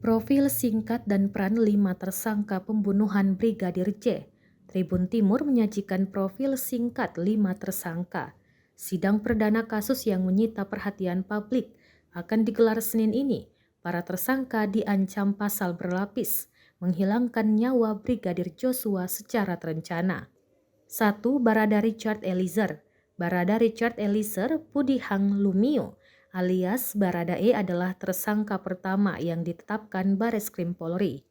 Profil singkat dan peran 5 tersangka pembunuhan Brigadir J. Tribun Timur menyajikan profil singkat 5 tersangka. Sidang perdana kasus yang menyita perhatian publik akan digelar Senin ini. Para tersangka diancam pasal berlapis, menghilangkan nyawa Brigadir Joshua secara terencana. 1. Barada Richard Eliezer. Barada Richard Eliezer Pudihang Lumiu alias Barada E adalah tersangka pertama yang ditetapkan Bareskrim Polri.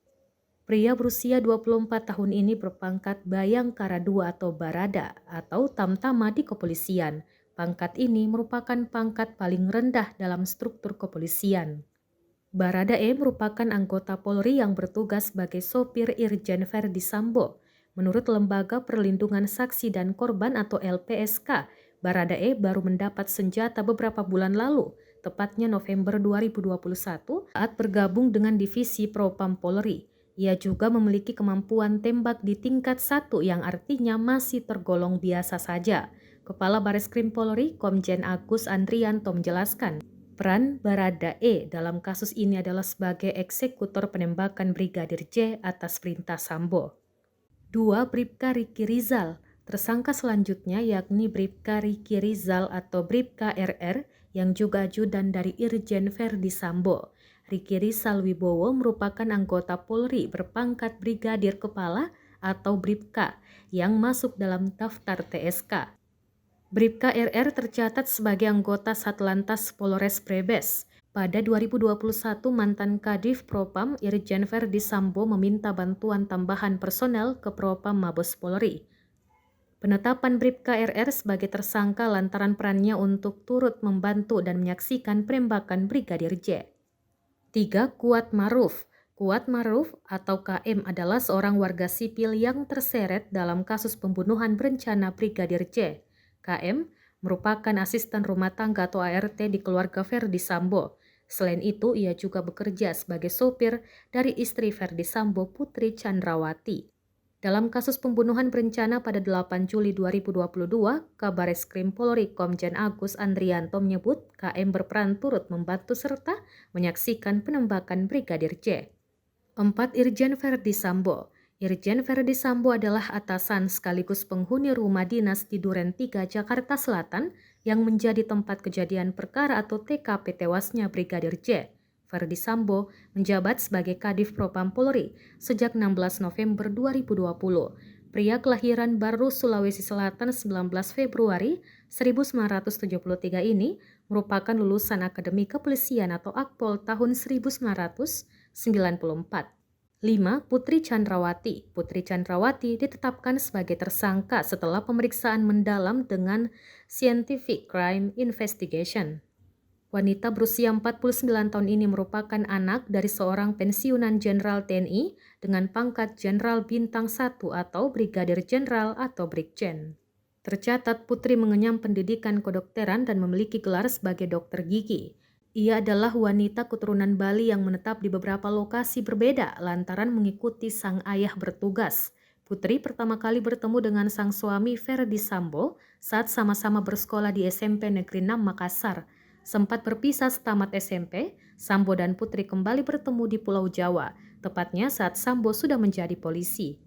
Pria berusia 24 tahun ini berpangkat Bayangkara II atau Barada atau Tamtama di kepolisian. Pangkat ini merupakan pangkat paling rendah dalam struktur kepolisian. Barada E merupakan anggota Polri yang bertugas sebagai sopir Irjen Verdi Sambo. Menurut Lembaga Perlindungan Saksi dan Korban atau LPSK, Barada E baru mendapat senjata beberapa bulan lalu, tepatnya November 2021 saat bergabung dengan Divisi Propam Polri. Ia juga memiliki kemampuan tembak di tingkat 1 yang artinya masih tergolong biasa saja. Kepala Bareskrim Polri, Komjen Agus Andrianto menjelaskan, peran Barada E dalam kasus ini adalah sebagai eksekutor penembakan Brigadir J atas perintah Sambo. 2. Bribka Riki Rizal. Tersangka selanjutnya yakni Bribka Riki Rizal atau Bribka RR yang juga ajudan dari Irjen Verdi Sambo. Riki Rizal Wibowo merupakan anggota Polri berpangkat Brigadir Kepala atau Bribka yang masuk dalam daftar TSK. Bribka RR tercatat sebagai anggota Satlantas Polres Brebes. Pada 2021, mantan Kadif Propam Irjen Verdi Sambo meminta bantuan tambahan personel ke Propam Mabes Polri. Penetapan Bribka RR sebagai tersangka lantaran perannya untuk turut membantu dan menyaksikan penembakan Brigadir J. 3. Kuat Maruf. Kuat Maruf atau KM adalah seorang warga sipil yang terseret dalam kasus pembunuhan berencana Brigadir J. KM merupakan asisten rumah tangga atau ART di keluarga Verdi Sambo. Selain itu, ia juga bekerja sebagai sopir dari istri Verdi Sambo, Putri Chandrawati. Dalam kasus pembunuhan berencana pada 8 Juli 2022, Kabareskrim Polri Komjen Agus Andrianto menyebut KM berperan turut membantu serta menyaksikan penembakan Brigadir J. 4. Irjen Verdi Sambo. Irjen Verdi Sambo adalah atasan sekaligus penghuni rumah dinas di Duren 3, Jakarta Selatan yang menjadi tempat kejadian perkara atau TKP tewasnya Brigadir J. Verdi Sambo menjabat sebagai Kadif Propam Polri sejak 16 November 2020. Pria kelahiran Baru, Sulawesi Selatan 19 Februari 1973 ini merupakan lulusan Akademi Kepolisian atau Akpol tahun 1994. 5. Putri Chandrawati. Putri Chandrawati ditetapkan sebagai tersangka setelah pemeriksaan mendalam dengan Scientific Crime Investigation. Wanita berusia 49 tahun ini merupakan anak dari seorang pensiunan Jenderal TNI dengan pangkat Jenderal Bintang 1 atau Brigadir Jenderal atau Brigjen. Tercatat Putri mengenyam pendidikan kedokteran dan memiliki gelar sebagai dokter gigi. Ia adalah wanita keturunan Bali yang menetap di beberapa lokasi berbeda lantaran mengikuti sang ayah bertugas. Putri pertama kali bertemu dengan sang suami Verdi Sambo saat sama-sama bersekolah di SMP Negeri 6 Makassar. Sempat berpisah setamat SMP, Sambo dan Putri kembali bertemu di Pulau Jawa, tepatnya saat Sambo sudah menjadi polisi.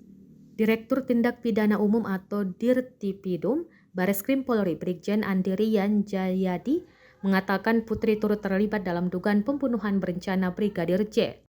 Direktur Tindak Pidana Umum atau Dirtipidum Bareskrim Polri Brigjen Andirian Jayadi mengatakan Putri turut terlibat dalam dugaan pembunuhan berencana Brigadir J.